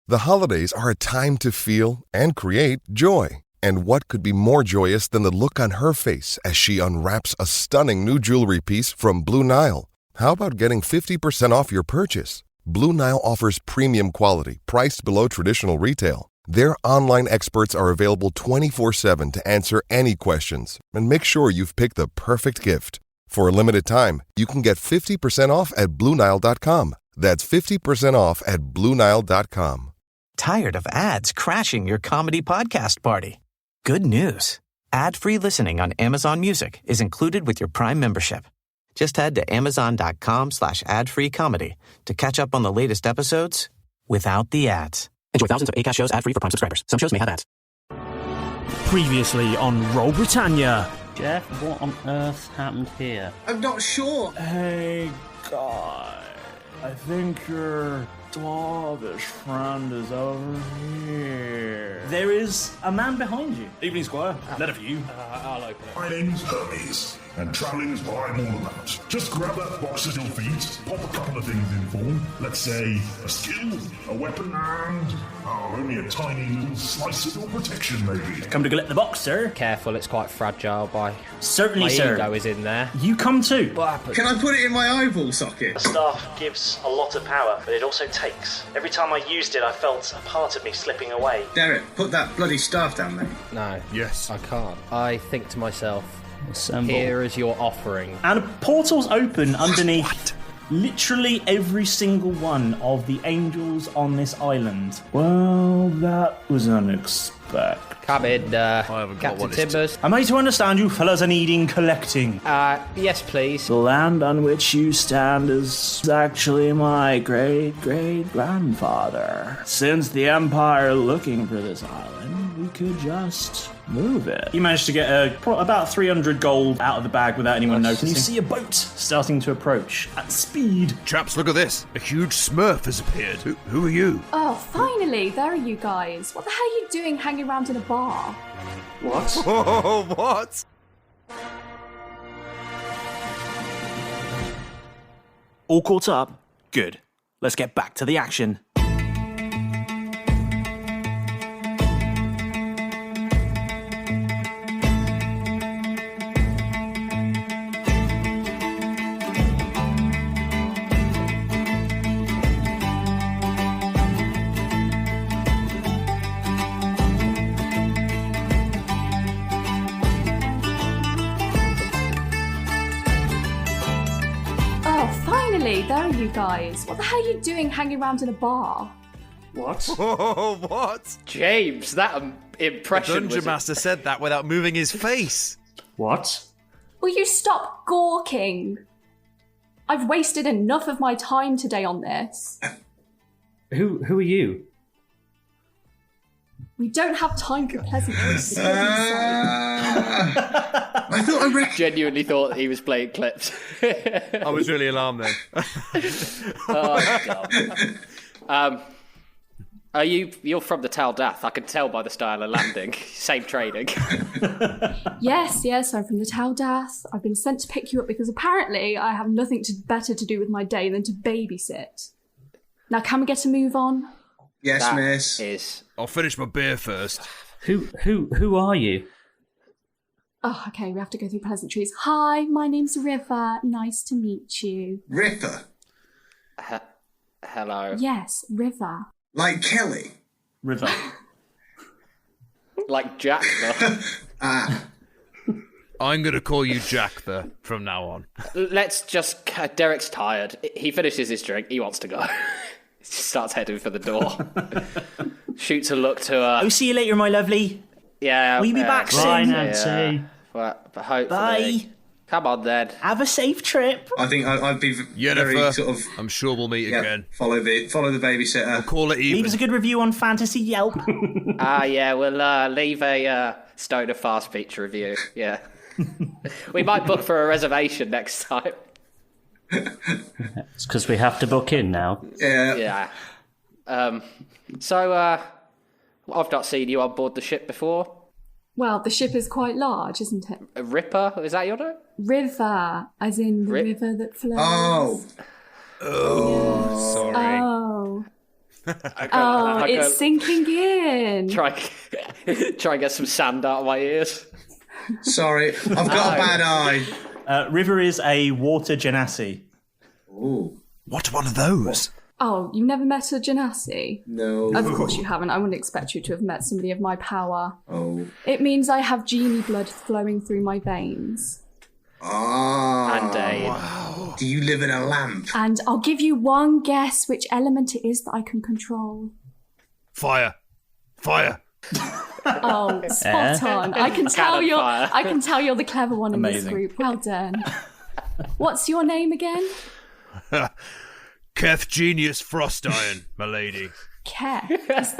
The holidays are a time to feel and create joy. And what could be more joyous than the look on her face as she unwraps a stunning new jewelry piece from Blue Nile? How about getting 50% off your purchase? Blue Nile offers premium quality, priced below traditional retail. Their online experts are available 24/7 to answer any questions and make sure you've picked the perfect gift. For a limited time, you can get 50% off at BlueNile.com. That's 50% off at BlueNile.com. Tired of ads crashing your comedy podcast party? Good news. Ad-free listening on Amazon Music is included with your Prime membership. Just head to amazon.com/ad-free comedy to catch up on the latest episodes without the ads. Enjoy thousands of Acast shows ad-free for Prime subscribers. Some shows may have ads. Previously on Roll Britannia. Jeff, what on earth happened here? I'm not sure. Hey, guy. I think your dwarvish friend is over here. There is a man behind you. Evening, Squire. Let of you. I'll open it. My name's Hermes, and travelling is what I'm all about. Just grab that box at your feet, pop a couple of things in form. Let's say a skill, a weapon, and only a tiny little slice of your protection, maybe. Come to collect the box, sir. Careful, it's quite fragile. Certainly, my sir. ego is in there. You come too. What happened? Can I put it in my eyeball socket? A staff gives a lot of power, but it also takes. Every time I used it, I felt a part of me slipping away. Derek, put that bloody staff down there. No. Yes. I can't. I think to myself, Assemble. here is your offering. And portals open underneath literally every single one of the angels on this island. Well, that was unexpected. Come in, got Captain one. Timbers. Am I to understand you fellas are needing collecting? Yes, please. The land on which you stand is actually my great-great-grandfather. Since the Empire looking for this island, we could just move it. You managed to get about 300 gold out of the bag without anyone noticing. You see a boat starting to approach at speed. Chaps, look at this. A huge smurf has appeared. Who are you? Oh, finally, there are you guys. What the hell are you doing hanging around in a bar? What? Oh, what? All caught up? Good. Let's get back to the action. There are you guys. What the hell are you doing hanging around in a bar? What? Oh, what? James, that impression The Dungeon Master said that without moving his face. What? Will you stop gawking? I've wasted enough of my time today on this. Who are you? We don't have time for pleasantries. I thought I genuinely thought he was playing clips. I was really alarmed then. God. You're from the Tel Dath. I can tell by the style of landing. Same training. Yes, I'm from the Tel Dath. I've been sent to pick you up because apparently I have nothing better to do with my day than to babysit. Now, can we get a move on? Yes, that miss. I'll finish my beer first. Who are you? Oh, okay, we have to go through pleasantries. Hi, my name's River. Nice to meet you. River? Hello. Yes, River. Like Kelly? River. Like Jack, though. I'm going to call you Jack from now on. Let's just... Derek's tired. He finishes his drink. He wants to go. He starts heading for the door. Shoots a look to her. Oh, see you later, my lovely. Yeah. Will you be back soon? Bye, Nancy. But hopefully. Bye. Come on, then. Have a safe trip. I think I'd be Jennifer, very sort of... I'm sure we'll meet again. Follow the babysitter. I'll call it even. Leave us a good review on Fantasy Yelp. Yeah, we'll leave a Stoner Fast Feature review. Yeah. We might book for a reservation next time. It's because we have to book in now. Yeah. So, I've not seen you on board the ship before. Well, the ship is quite large, isn't it? A Ripper? Is that your name? River, as in the river that flows. Oh. Oh, sorry. Oh. It's sinking in. Try and get some sand out of my ears. Sorry, I've got a bad eye. River is a water genasi. Ooh. What one of those? Oh, you never met a genasi? No. Of course you haven't. I wouldn't expect you to have met somebody of my power. Oh. It means I have genie blood flowing through my veins. Ah. And wow. Do you live in a lamp? And I'll give you one guess which element it is that I can control. Fire. Oh, spot on. I can tell you're the clever one in this group. Well done. What's your name again? Keth Genius Frost Iron, my lady. Keth. Is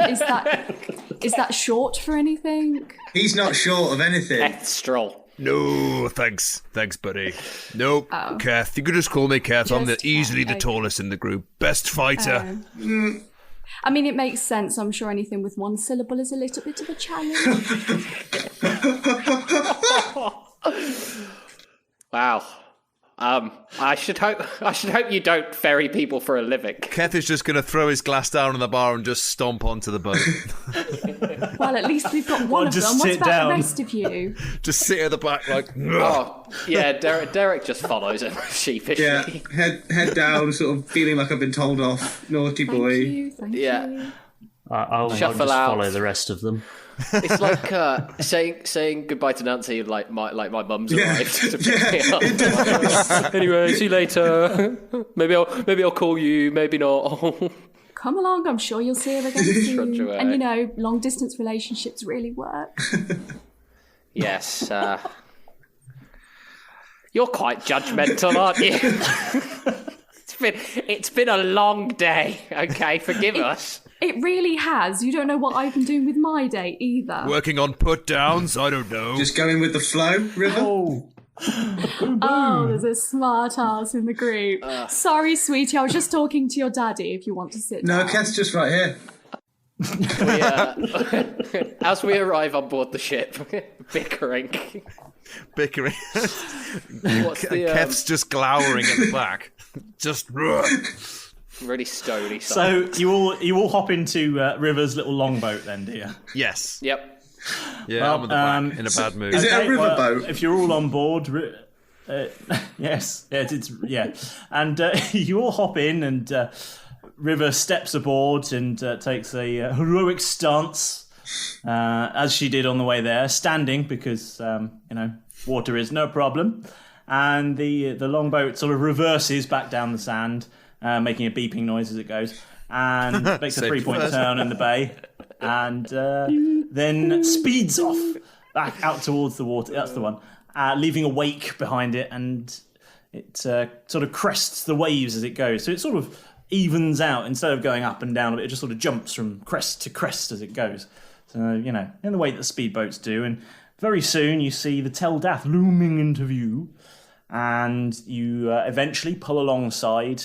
that short for anything? He's not short of anything. Keth Stroll. No, thanks, buddy. Nope, Keth. You could just call me Keth. I'm easily the tallest in the group. Best fighter. I mean, it makes sense. I'm sure anything with one syllable is a little bit of a challenge. Wow. I should hope you don't ferry people for a living. Keth is just going to throw his glass down on the bar and just stomp onto the boat. Well, at least we've got one of them. What about the rest of you? Just sit at the back like... Oh, yeah, Derek just follows him sheepishly. Yeah, head down, sort of feeling like I've been told off. Naughty boy. Thank you. I'll just follow the rest of them. It's like saying goodbye to Nancy like my mum's arrived to pick me up. Anyway, see you later. Maybe I'll call you, maybe not. Come along, I'm sure you'll see her again soon. And long distance relationships really work. Yes. You're quite judgmental, aren't you? It's been a long day, okay? Forgive us. It really has. You don't know what I've been doing with my day either. Working on put downs? I don't know. Just going with the flow, River? Oh, there's a smart ass in the group. Sorry, sweetie, I was just talking to your daddy if you want to sit down. No, Keth's just right here. As we arrive on board the ship, bickering. Keth's just glowering at the back. Just... Really stony. So you all hop into River's little longboat then, do you? Yes. Yep. Yeah, well, I'm at the back in a bad mood. Is it a river boat? If you're all on board, yes, it's and you all hop in, and River steps aboard and takes a heroic stance, as she did on the way there, standing because water is no problem, and the longboat sort of reverses back down the sand. Making a beeping noise as it goes, and makes a 3-point turn in the bay, and then speeds off back out towards the water. That's the one, leaving a wake behind it, and it sort of crests the waves as it goes. So it sort of evens out instead of going up and down. It just sort of jumps from crest to crest as it goes. So in the way that speedboats do. And very soon you see the Tel Dath looming into view, and you eventually pull alongside.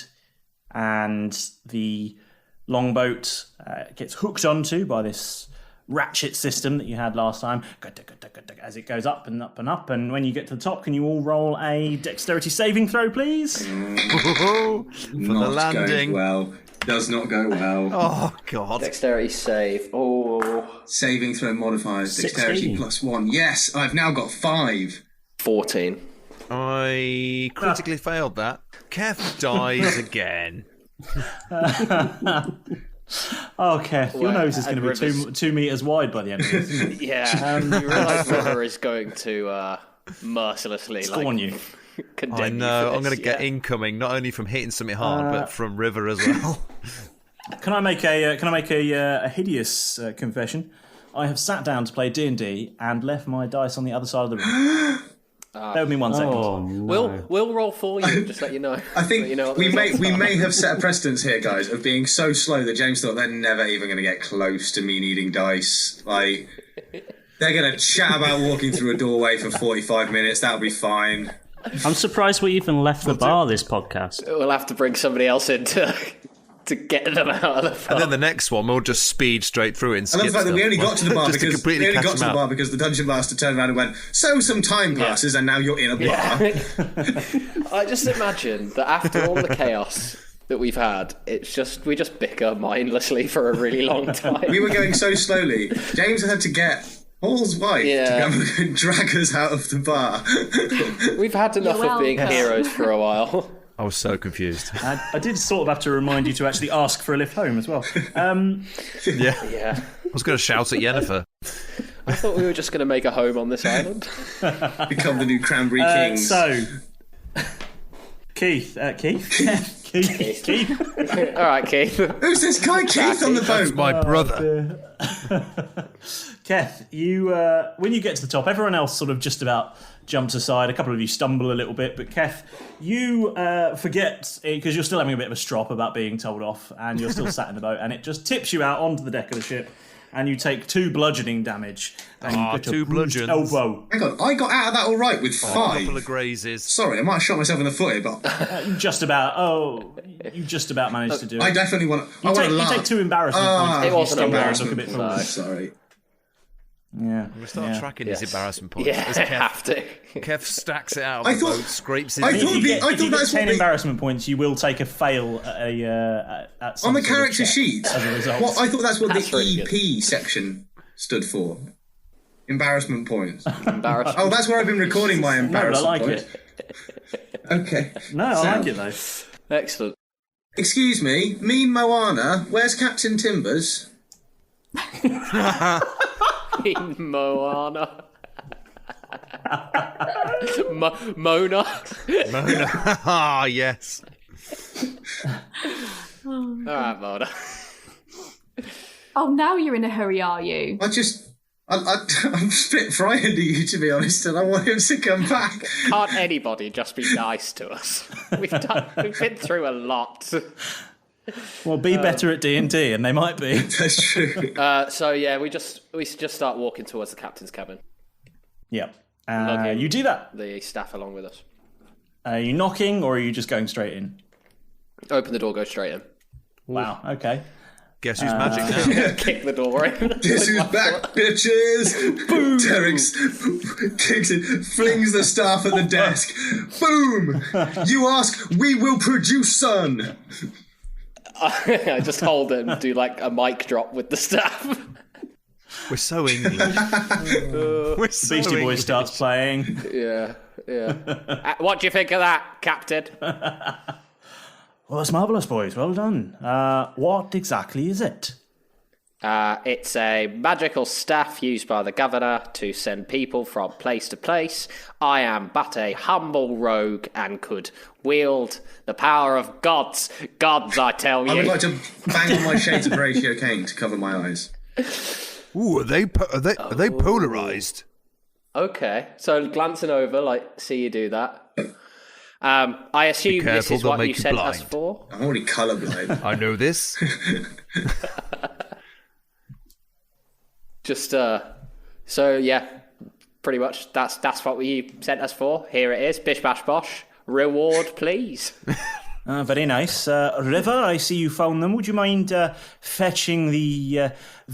And the longboat gets hooked onto by this ratchet system that you had last time as it goes up and up and up. And when you get to the top, can you all roll a dexterity saving throw, please? For the landing. Going well. Does not go well. Oh, God. Dexterity save. Oh. Saving throw modifiers. 16. Dexterity +1. Yes, I've now got 5. 14. I critically failed that. Keth dies again. Oh, Keth, your nose is going to be 2 meters wide by the end of this, isn't it? Yeah, you realise River is going to mercilessly scorn you. I know. I'm going to get incoming, not only from hitting something hard, but from River as well. Can I make a hideous confession? I have sat down to play D&D and left my dice on the other side of the room. Bear with me 1 second. Oh, no. We'll roll for you. Just let you know. I think we may may have set a precedence here, guys, of being so slow that James thought they're never even going to get close to me needing dice. Like, they're going to chat about walking through a doorway for 45 minutes. That'll be fine. I'm surprised we even left the bar this podcast. We'll have to bring somebody else in to get them out of the bar. And then the next one, we'll just speed straight through it and skip I love the fact that we only got to the bar because the dungeon master turned around and went, so some time passes and now you're in a bar. I just imagine that after all the chaos that we've had. It's just we just bicker mindlessly for a really long time. We were going so slowly. James had to get Paul's wife to come and drag us out of the bar. We've had enough of being heroes for a while. I was so confused. I did sort of have to remind you to actually ask for a lift home as well. Yeah. I was going to shout at Yennefer. I thought we were just going to make a home on this island. Become the new Cranberry Kings. So, Keith. All right, Keith. Who's this guy Keith on the boat? That's my brother. Keth, you when you get to the top, everyone else sort of just about jumps aside. A couple of you stumble a little bit, but Keth, you forget, because you're still having a bit of a strop about being told off, and you're still sat in the boat, and it just tips you out onto the deck of the ship, and you take 2 bludgeoning damage. And you get 2 bludgeons. Elbow. Hang on, I got out of that all right with 5. A couple of grazes. Sorry, I might have shot myself in the foot here, but You just about managed to do it. I definitely want to. You take 2 embarrassment points. It wasn't embarrassment. Look a bit Oh, sorry. Yeah. We start tracking his embarrassment points. Yeah, I have to. Kev stacks it out I of the thought- boat, scrapes his I knee. thought If you get that's 10 what embarrassment points, you will take a fail at some on the sort of character check sheet. as a result. Well, I thought that's what That's the really EP section stood for. Embarrassment points. Embarrassment. Oh, that's where I've been recording my No, but embarrassment I like points. it. Okay. No, I like it though. Excellent. Excuse me, Mean Moana, where's Captain Timbers? In Moana. Mona. Ah, yes. All right, Mona. Oh, now you're in a hurry, are you? I'm a bit frightened of you, to be honest, and I want him to come back. Can't anybody just be nice to us? We've been through a lot. Well, be better at D&D, and they might be. That's true. So yeah, we just start walking towards the captain's cabin. Yep. Lugging You do that. The staff along with us. Are you knocking, or are you just going straight in? Open the door, go straight in. Wow, okay. Guess who's magic now? Kick the door in. Guess who's back, bitches? Boom! Terex kicks it, flings the staff at the desk. Boom! You ask, we will produce, son. I just hold it and do like a mic drop with the staff. We're so English. We're so Beastie Boys English. starts playing. Yeah. What do you think of that, Captain? Well, that's marvellous, boys. Well done. What exactly is it? It's a magical staff used by the governor to send people from place to place. I am but a humble rogue and could wield the power of gods. Gods, I tell you. I would like to bang on my shades of Horatio Kane to cover my eyes. Ooh, are they polarized? Okay, so glancing over, like, see you do that. I assume this careful, is they'll what you make you sent us blind. for. I'm already colourblind. I know this. Just so yeah, pretty much that's what you sent us for. Here it is, bish bash bosh. Reward, please. Very nice. River, I see you found them. Would you mind fetching the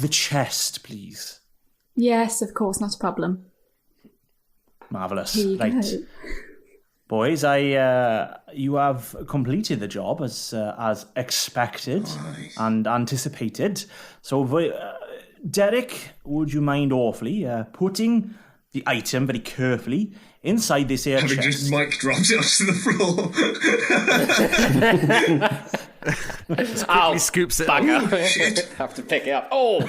chest, please? Yes, of course, not a problem. Marvellous. Here you Right. go. Boys, you have completed the job as expected and anticipated. So, Derek, would you mind awfully putting the item very carefully inside this here Having chest? just mic dropped it onto the floor. Oh, scoops it bugger. up. Shit. Have to pick it up. Oh,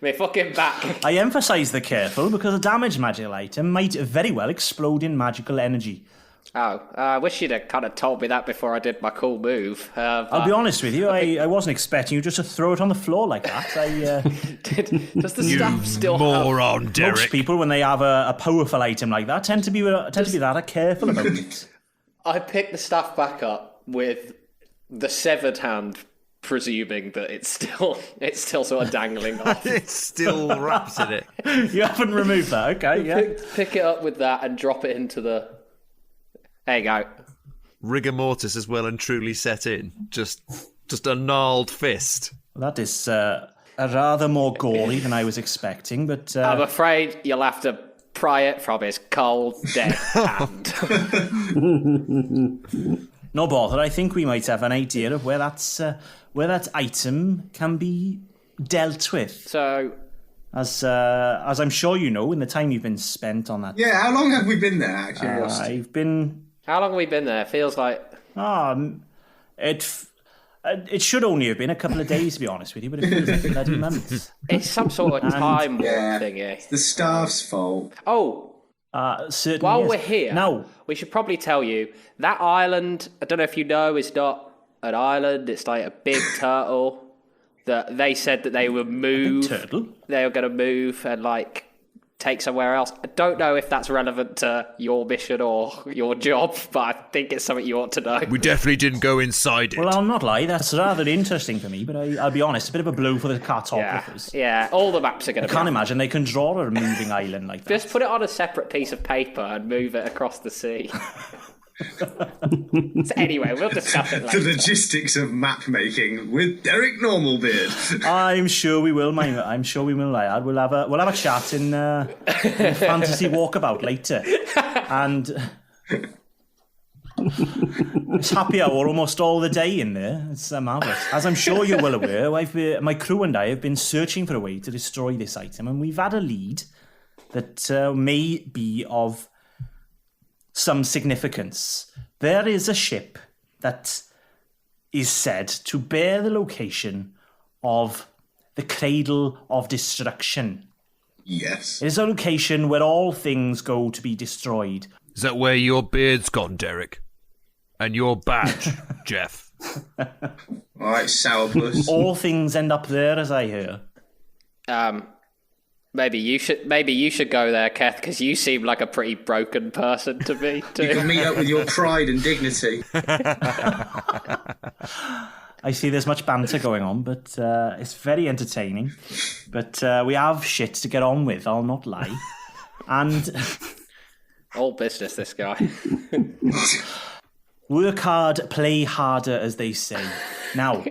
me fucking back. I emphasise the careful because a damaged magical item might very well explode in magical energy. Oh, I wish you'd have kind of told me that before I did my cool move. I'll be honest with you, I wasn't expecting you just to throw it on the floor like that. Does the staff still have... Moron, Derek. Most people, when they have a powerful item like that, tend to be rather careful about it. I picked the staff back up with the severed hand, presuming that it's still sort of dangling off. It's still wrapped in it. You haven't removed that, okay? Yeah. Pick it up with that and drop it into the... There you go. Rigor mortis is well and truly set in. Just a gnarled fist. That is rather more gory than I was expecting, but... I'm afraid you'll have to pry it from his cold, dead hand. No bother, I think we might have an idea of where that item can be dealt with. So, as I'm sure you know, in the time you've been spent on that. Yeah, how long have we been there, actually? How long have we been there? Feels like... It should only have been a couple of days, to be honest with you, but it feels like bloody months. It's some sort of time warp thingy. It's the staff's fault. Oh, certainly. While we're here, we should probably tell you that island. I don't know if you know, it's not an island. It's like a big turtle that they said that they would move. A big turtle? They were going to move and take somewhere else. I don't know if that's relevant to your mission or your job, but I think it's something you ought to know. We definitely didn't go inside it. Well, I'll not lie, that's rather interesting for me, but I'll be honest, a bit of a blow for the cartographers. Yeah, all the maps are going to be... I can't imagine they can draw a moving island like that. Just put it on a separate piece of paper and move it across the sea. So anyway, we'll discuss it later. The logistics of map making with Derek Normalbeard. I'm sure we will, mate. I'm sure we will, lad. We'll have a chat in fantasy walkabout later, and it's happy hour almost all the day in there. It's marvellous. As I'm sure you're well aware, my crew and I have been searching for a way to destroy this item, and we've had a lead that may be of some significance. There is a ship that is said to bear the location of the Cradle of Destruction. Yes. It is a location where all things go to be destroyed. Is that where your beard's gone, Derek? And your badge, Jeff? All right, sourpuss. All things end up there, as I hear. Maybe you should go there, Keth, because you seem like a pretty broken person to me too. You can meet up with your pride and dignity. I see there's much banter going on, but it's very entertaining. But we have shit to get on with, I'll not lie. And all business, this guy. Work hard, play harder, as they say. Now,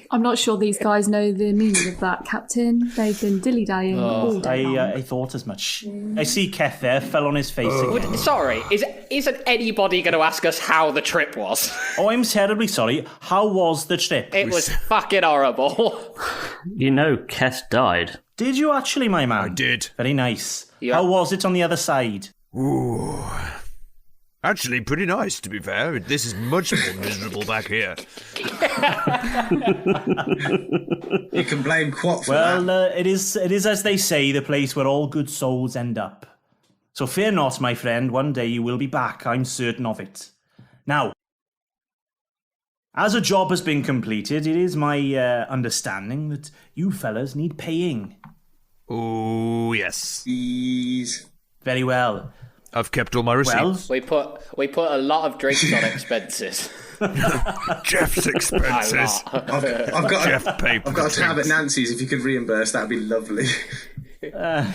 I'm not sure these guys know the meaning of that, Captain. They've been dilly-dallying all day long. I thought as much. I see Keth there, fell on his face again. Sorry, isn't anybody going to ask us how the trip was? Oh, I'm terribly sorry. How was the trip? It was fucking horrible. You know, Keth died. Did you actually, my man? I did. Very nice. Yeah. How was it on the other side? Ooh. Actually, pretty nice, to be fair. This is much more miserable back here. You can blame Quat for that. Well, it is as they say, the place where all good souls end up. So fear not, my friend. One day you will be back. I'm certain of it. Now, as a job has been completed, it is my understanding that you fellas need paying. Oh, yes. Please. Very well. I've kept all my receipts. Well, we put a lot of drinks on expenses. Jeff's expenses. I've got a tab at Nancy's. If you could reimburse, that'd be lovely. Right.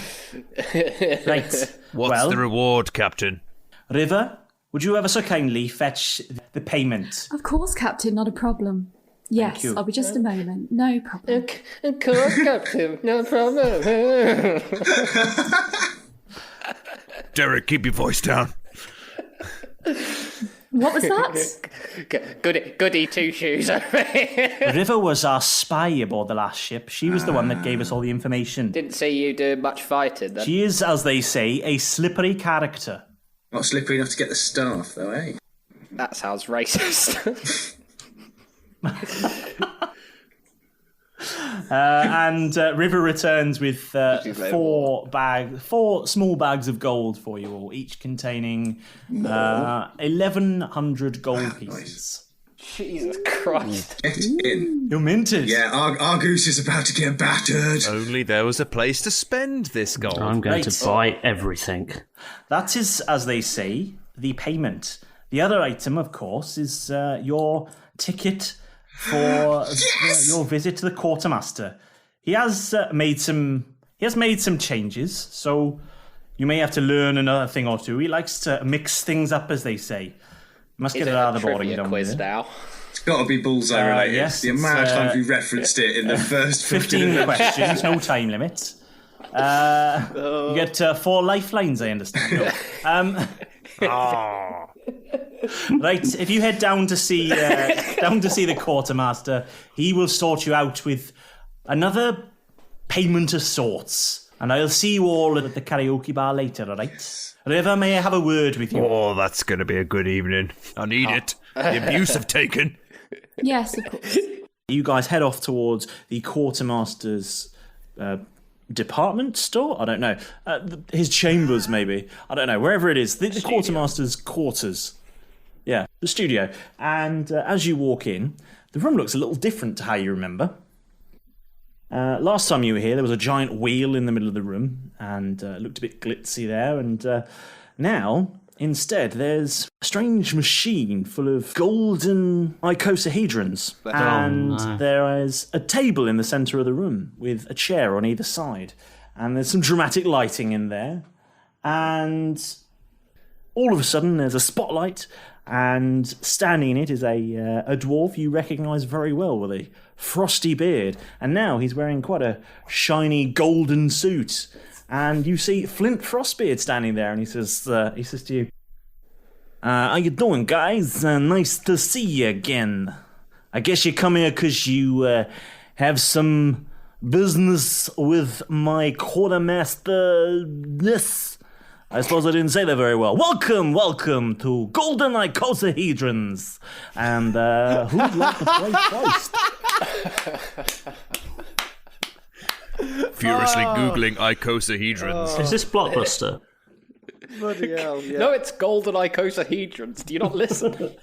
What's the reward, Captain? River, would you ever so kindly fetch the payment? Of course, Captain, not a problem. Yes, I'll be just a moment. No problem. Of course, Captain, no problem. Derek, keep your voice down. What was that? Goody two-shoes over here. River was our spy aboard the last ship. She was the one that gave us all the information. Didn't see you do much fighting then. She is, as they say, a slippery character. Not slippery enough to get the staff, though, eh? That sounds racist. And River returns with four small bags of gold for you all, each containing 1,100 gold pieces. Jesus Christ. Get in. You're minted. Yeah, our goose is about to get battered. Only there was a place to spend this gold. I'm going to buy everything. That is, as they say, the payment. The other item, of course, is your ticket for your visit to the quartermaster. He has made some changes, so you may have to learn another thing or two. He likes to mix things up, as they say. Must get it out of the boring quiz now. It's got to be bullseye related. Yes, the amount of times we referenced it in the first 15 questions, no time limit. You get 4 lifelines, I understand. Right, if you head down to see the quartermaster, he will sort you out with another payment of sorts. And I'll see you all at the karaoke bar later, all right? River, may I have a word with you? Oh, that's going to be a good evening. I need it. The abuse have taken. Yes, of course. You guys head off towards the quartermaster's department store? I don't know. His chambers, maybe. I don't know. Wherever it is. The quartermaster's quarters. Yeah, the studio. And as you walk in, the room looks a little different to how you remember. Last time you were here, there was a giant wheel in the middle of the room, and it looked a bit glitzy there. And now, instead, there's a strange machine full of golden icosahedrons. And there is a table in the centre of the room with a chair on either side. And there's some dramatic lighting in there. And all of a sudden, there's a spotlight, and standing in it is a dwarf you recognise very well with a frosty beard, and now he's wearing quite a shiny golden suit. And you see Flint Frostbeard standing there, and he says to you, "How you doing, guys? Nice to see you again. I guess you come here because you have some business with my quartermaster. This, I suppose I didn't say that very well. Welcome to Golden Icosahedrons. And who'd like to play first?" Furiously Googling icosahedrons. Is this Blockbuster? Bloody hell, yeah. No, it's golden icosahedrons. Do you not listen?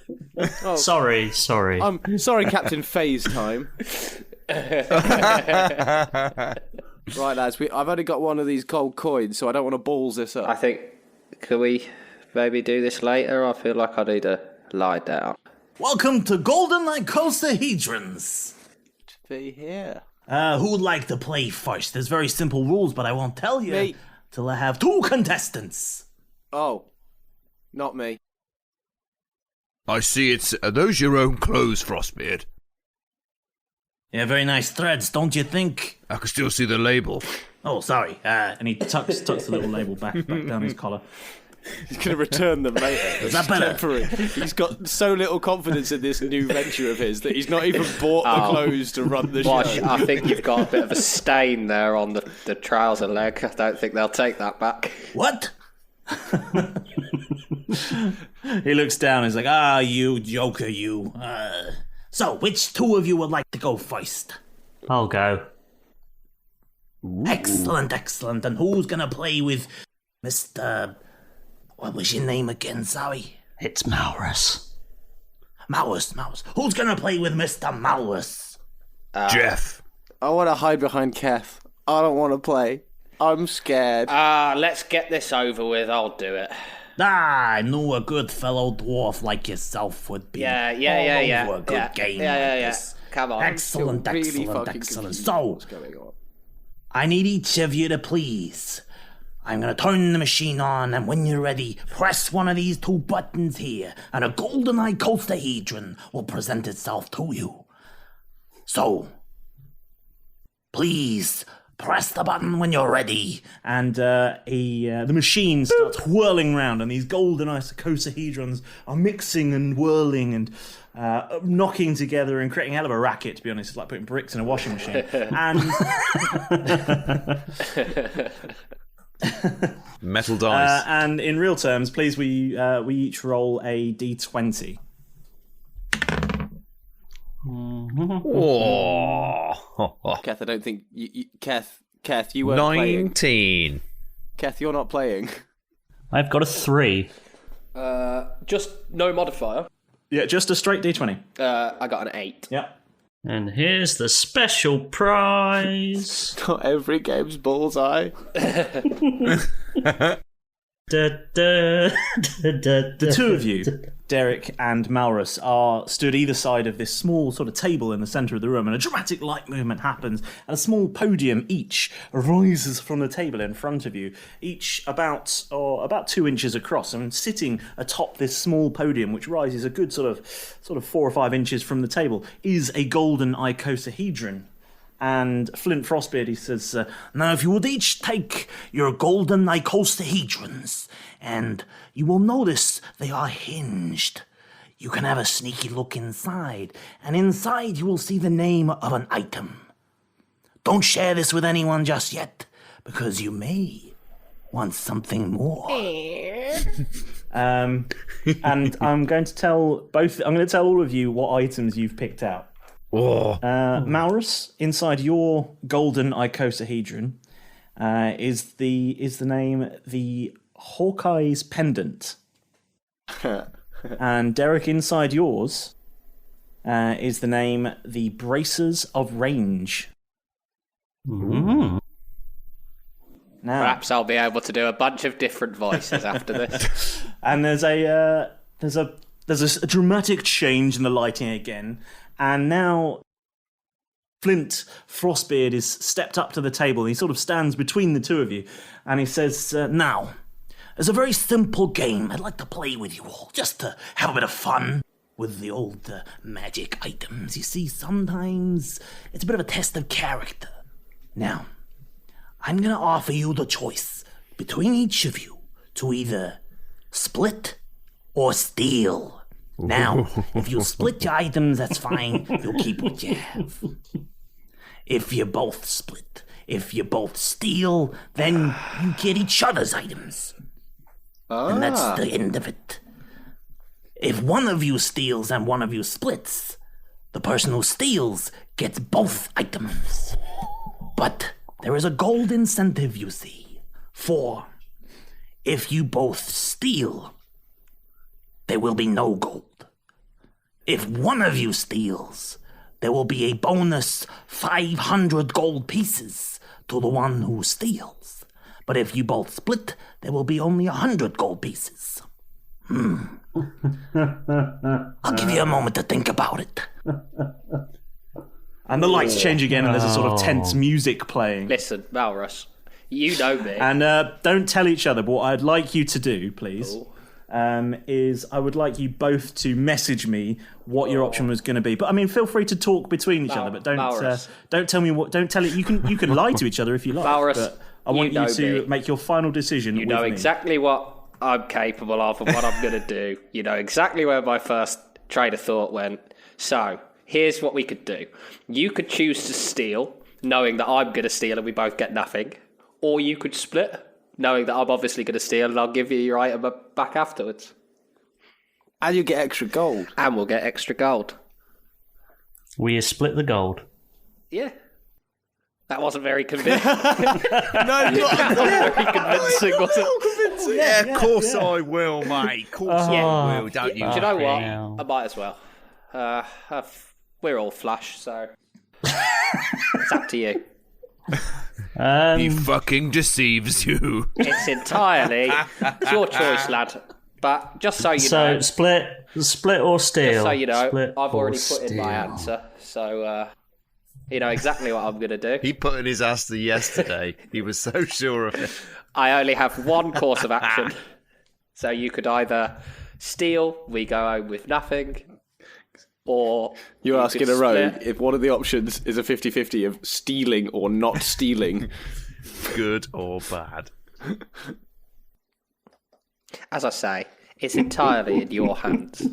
Oh. Sorry. I'm sorry, Captain Phase Time. Right, lads, I've only got one of these gold coins, so I don't want to balls this up. I think, could we maybe do this later? I feel like I need to lie down. Welcome to Golden Icosahedrons. To be here. Who would like to play first? There's very simple rules, but I won't tell you Me. till I have 2 contestants. Oh, not me. I see are those your own clothes, Frostbeard? Yeah, very nice threads, don't you think? I can still see the label. Oh, sorry. And he tucks the little label back down his collar. He's going to return them later. Is that better? Temporary. He's got so little confidence in this new venture of his that he's not even bought the clothes to run the show. I think you've got a bit of a stain there on the trouser leg. I don't think they'll take that back. What? He looks down and he's like, you joker, you. So, which 2 of you would like to go first? I'll go. Ooh. Excellent. And who's going to play with Mr... What was your name again, sorry? It's Malrus. Malrus. Who's going to play with Mr. Malrus? Jeff. I want to hide behind Keth. I don't want to play. I'm scared. Let's get this over with. I'll do it. I knew a good fellow dwarf like yourself would be Yeah. over a good game like this. Come on. Excellent. Confused. So, what's going on? I need each of you to please. I'm going to turn the machine on, and when you're ready, press one of these 2 buttons here, and a golden icosahedron will present itself to you. So, please press the button when you're ready. And the machine starts whirling round, and these golden icosahedrons are mixing and whirling and knocking together and creating a hell of a racket, to be honest. It's like putting bricks in a washing machine. And Metal dice. and in real terms, please, we each roll a d20. Oh. Keth, I don't think... Keth, you weren't playing. 19. Keth, you're not playing. I've got a 3. Just no modifier. Yeah, just a straight d20. I got an 8. Yeah. And here's the special prize. Not every game's bullseye. The 2 of you, Derek and Malrus, are stood either side of this small sort of table in the centre of the room, and a dramatic light movement happens, and a small podium each rises from the table in front of you, each about 2 inches across, and sitting atop this small podium, which rises a good sort of 4 or 5 inches from the table, is a golden icosahedron. And Flint Frostbeard, he says, now if you would each take your golden icosahedrons, and you will notice they are hinged. You can have a sneaky look inside, and inside you will see the name of an item. Don't share this with anyone just yet, because you may want something more. And I'm going to tell all of you what items you've picked out. Malrus, inside your golden icosahedron, is the name the Hawkeye's Pendant. And Derek, inside yours, is the name the Bracers of Range. Now, perhaps I'll be able to do a bunch of different voices after this. And there's a dramatic change in the lighting again. And now Flint Frostbeard is stepped up to the table. He sort of stands between the two of you. And he says, now, there's a very simple game I'd like to play with you all, just to have a bit of fun with the old magic items. You see, sometimes it's a bit of a test of character. Now, I'm going to offer you the choice between each of you to either split or steal. Now, if you split your items, that's fine. You'll keep what you have. If you both split, if you both steal, then you get each other's items. And that's the end of it. If one of you steals and one of you splits, the person who steals gets both items. But there is a gold incentive, you see. For if you both steal, there will be no gold. If one of you steals, there will be a bonus 500 gold pieces to the one who steals. But if you both split, there will be only 100 gold pieces. I'll give you a moment to think about it. And the lights change again, and there's a sort of tense music playing. Listen, Malrus, you know me. And don't tell each other, but what I'd like you to do, please, is I would like you both to message me what your option was going to be. But I mean, feel free to talk between each other, but don't tell me what. Don't tell it. You can lie to each other if you like. Malrus, but I want you to make your final decision. You know exactly what I'm capable of and what I'm going to do. You know exactly where my first train of thought went. So here's what we could do. You could choose to steal, knowing that I'm going to steal and we both get nothing. Or you could split, knowing that I'm obviously going to steal and I'll give you your item back afterwards. And you get extra gold. And we'll get extra gold. We split the gold. Yeah. That wasn't very convincing. No, not very convincing, was it? Yeah, of course I will, mate. Of course I will, don't you? Do you know what? I might as well. We're all flush, so it's up to you. He fucking deceives you. It's entirely your choice, lad. But just so you know... So, split or steal? Just so you know, split I've already put in my answer, so... you know exactly what I'm going to do. He put in his answer yesterday. He was so sure of it. I only have one course of action. So you could either steal, we go home with nothing, or... You're asking a rogue split. if one of the options is a 50-50 of stealing or not stealing. Good or bad. As I say, it's entirely in your hands.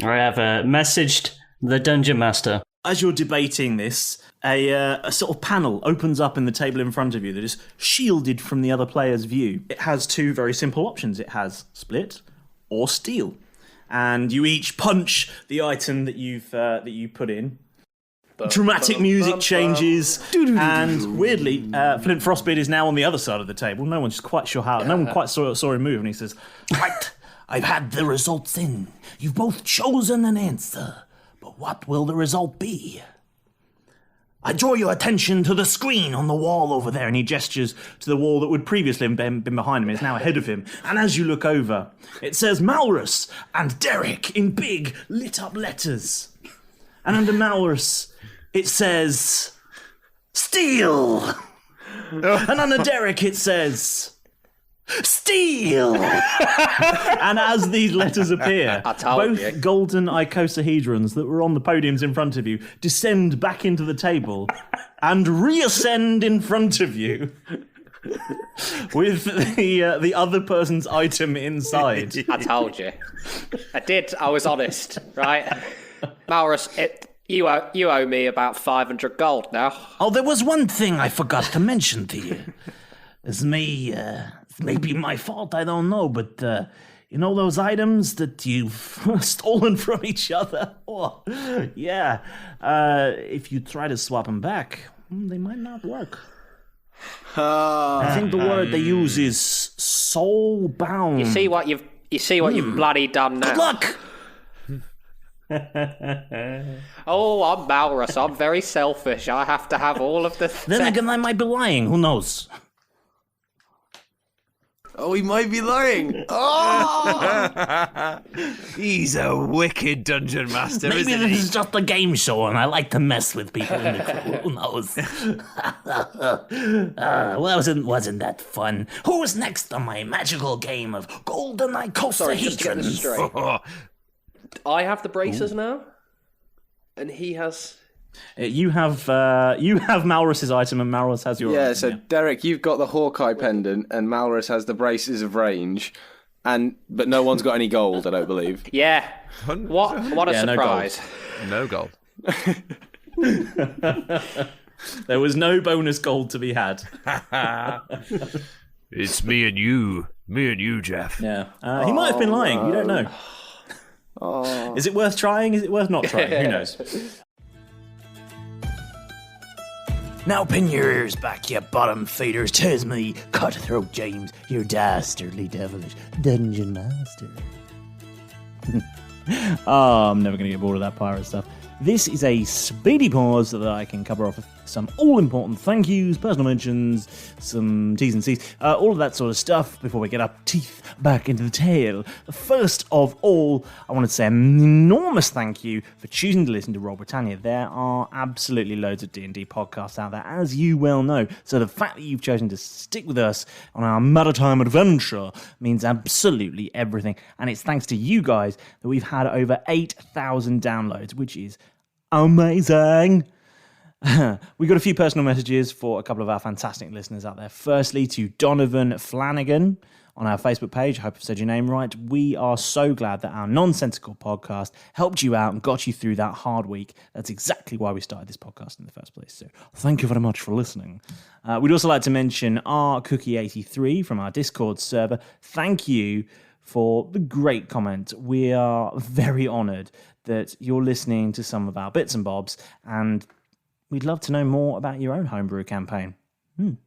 I have messaged the Dungeon Master. As you're debating this, a sort of panel opens up in the table in front of you that is shielded from the other player's view. It has two very simple options. It has split or steal. And you each punch the item that you put in. Dramatic music changes, and weirdly, Flint Frostbeard is now on the other side of the table. No one's quite sure how. No one quite saw him move, and he says, "Right, I've had the results in. You've both chosen an answer, but what will the result be? I draw your attention to the screen on the wall over there," and he gestures to the wall that would previously have been behind him. It's now ahead of him, and as you look over, it says Malrus and Derek in big lit-up letters, and under Malrus, it says, "Steal!" And under Derek it says, Steal! And as these letters appear, both golden icosahedrons that were on the podiums in front of you descend back into the table and reascend in front of you with the other person's item inside. I told you. I did. I was honest, right? Malrus, you owe me about 500 gold now. Oh, there was one thing I forgot to mention to you. It's maybe my fault, I don't know, but you know those items that you've stolen from each other? Oh, yeah. If you try to swap them back, they might not work. I think the word they use is soul-bound. You see what you've bloody done now. Good luck! Oh, I'm Malrus. I'm very selfish. I have to have all of the... Then again, I might be lying. Who knows? Oh, he might be lying. Oh! He's a wicked dungeon master, Maybe isn't he? this is just a game show and I like to mess with people in the crew. Who knows? Wasn't that fun? Who's next on my magical game of golden icosahedrons? Sorry, just to get this straight. I have the braces now, and he has... You have Malrus's item and Malrus has your item. So Derek, you've got the Hawkeye pendant and Malrus has the braces of range, but no one's got any gold, I don't believe. Yeah. What a surprise. No gold. There was no bonus gold to be had. It's me and you, Jeff. Yeah. He might have been lying. You don't know. Is it worth trying? Is it worth not trying? Who knows? Now pin your ears back, you bottom feeders. 'Tis me, Cutthroat James, your dastardly devilish dungeon master. I'm never going to get bored of that pirate stuff. This is a speedy pause so that I can cover off some all-important thank yous, personal mentions, some T's and C's, all of that sort of stuff before we get our teeth back into the tale. First of all, I want to say an enormous thank you for choosing to listen to Roll Britannia. There are absolutely loads of D&D podcasts out there, as you well know, so the fact that you've chosen to stick with us on our maritime adventure means absolutely everything, and it's thanks to you guys that we've had over 8,000 downloads, which is amazing. We got a few personal messages for a couple of our fantastic listeners out there. Firstly, to Donovan Flanagan on our Facebook page. I hope I've said your name right. We are so glad that our nonsensical podcast helped you out and got you through that hard week. That's exactly why we started this podcast in the first place. So thank you very much for listening. We'd also like to mention our Cookie83 from our Discord server. Thank you for the great comment. We are very honoured that you're listening to some of our bits and bobs, and we'd love to know more about your own homebrew campaign. And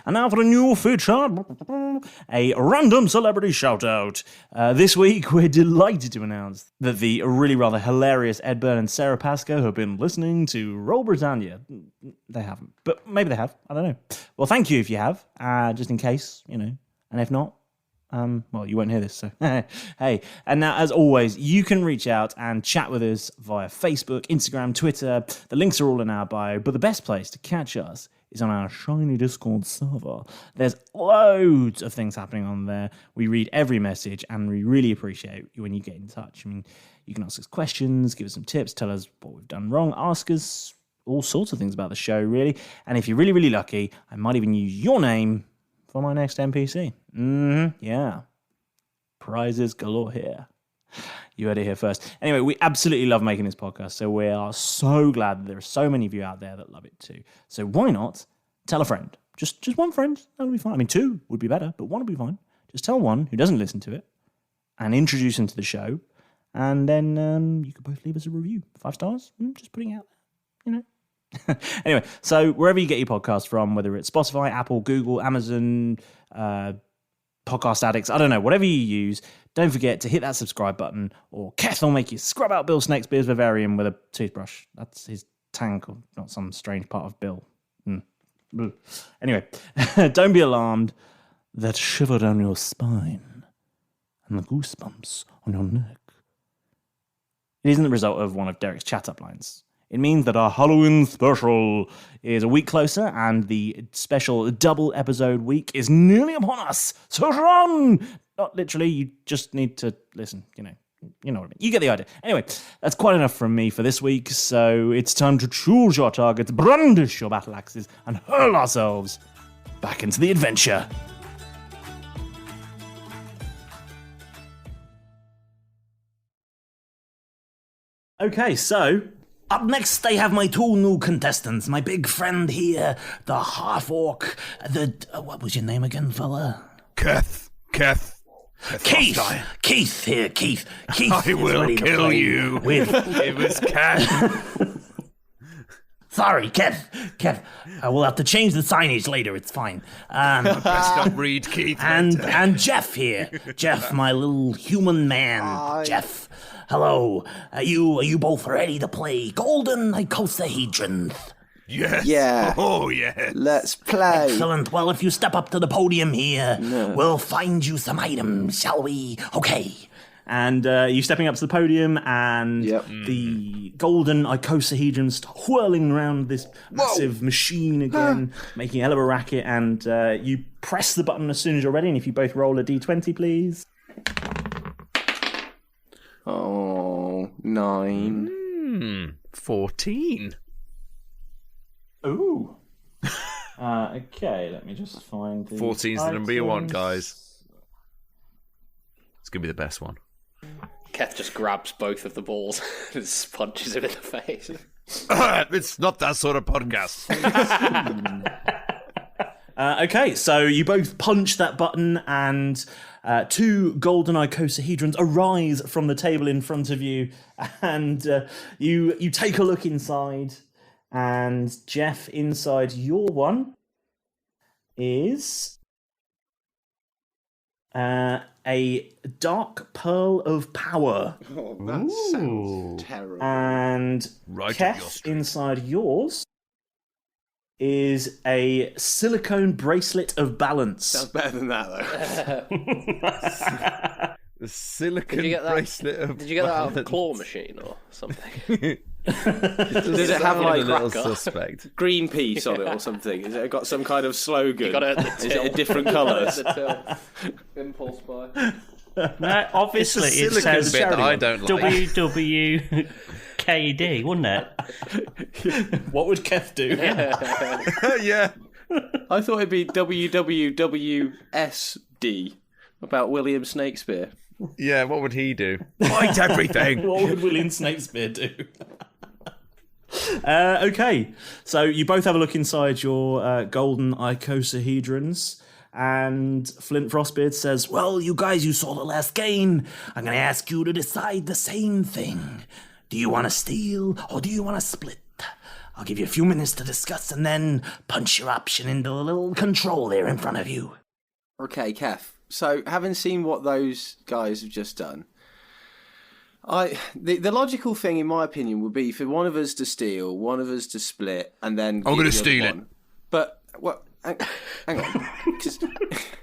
now for a new feature, a random celebrity shout-out. This week, we're delighted to announce that the really rather hilarious Ed Byrne and Sarah Pascoe have been listening to Roll Britannia. They haven't, but maybe they have. I don't know. Well, thank you if you have, just in case, and if not, well, you won't hear this, so hey. And now, as always, you can reach out and chat with us via Facebook, Instagram, Twitter. The links are all in our bio, but the best place to catch us is on our shiny Discord server. There's loads of things happening on there. We read every message, and we really appreciate when you get in touch. I mean, you can ask us questions, give us some tips, tell us what we've done wrong, ask us all sorts of things about the show, really. And if you're really, really lucky, I might even use your name for my next NPC. Yeah. Prizes galore here. You heard it here first. Anyway, we absolutely love making this podcast, so we are so glad that there are so many of you out there that love it too. So why not tell a friend? Just one friend, that'll be fine. I mean, 2 would be better, but 1 would be fine. Just tell one who doesn't listen to it and introduce them to the show, and then you could both leave us a review. 5 stars, just putting it out there, Anyway, so wherever you get your podcast from, whether it's Spotify, Apple, Google, Amazon, Podcast Addicts, I don't know, whatever you use, don't forget to hit that subscribe button, or Keth will make you scrub out Bill Snake's Beers Bavarian with a toothbrush. That's his tank, or not some strange part of Bill. Anyway, don't be alarmed. That shiver down your spine and the goosebumps on your neck, it isn't the result of one of Derek's chat-up lines. It means that our Halloween special is a week closer, and the special double episode week is nearly upon us. So run! Not literally, you just need to listen, you know what I mean. You get the idea. Anyway, that's quite enough from me for this week, so it's time to choose your targets, brandish your battle axes, and hurl ourselves back into the adventure. Okay, so up next I have my two new contestants. My big friend here, the half-orc, what was your name again, fella? Keth. Keith here, Keith. I will kill you. It was Keth. Sorry, Keth. I will have to change the signage later. It's fine. Best not read Keith. And Jeff here. Jeff, my little human man. Jeff. Hello. Are you both ready to play Golden Icosahedron? Yes. Yeah. Oh, yeah. Let's play. Excellent. Well, if you step up to the podium here, we'll find you some items, shall we? Okay. And you stepping up to the podium, and the golden icosahedron whirling around this massive machine again, making a hell of a racket, and you press the button as soon as you're ready, and if you both roll a d20, please. Oh, 9. 14. Ooh. Okay, let me just find the 14's the number you want, guys. It's going to be the best one. Keth just grabs both of the balls and punches him in the face. It's not that sort of podcast. Okay, so you both punch that button, and two golden icosahedrons arise from the table in front of you, and you take a look inside, and Jeff, inside your one is a dark pearl of power. Oh, that sounds terrible. And right Keth, inside yours is a silicone bracelet of balance. Sounds better than that, though. The silicone bracelet of Did you get that out of a claw machine or something? Does it have like a little suspect Greenpeace on it or something? Has it got some kind of slogan? Is it a different colours? Impulse buy. No, obviously it's it says bit that I don't like. WWKD, wouldn't it? What would Keth do? Yeah. I thought it'd be WWWSD about William Snakespeare. Yeah, what would he do? Fight everything. What would William Snakespeare do? Okay, so you both have a look inside your golden icosahedrons, and Flint Frostbeard says, well, you guys, you saw the last game. I'm going to ask you to decide the same thing. Do you want to steal, or do you want to split? I'll give you a few minutes to discuss, and then punch your option into the little control there in front of you. Okay, Keth. So, having seen what those guys have just done, the logical thing, in my opinion, would be for one of us to steal, one of us to split, and then I'm going to steal it. But what? Hang on.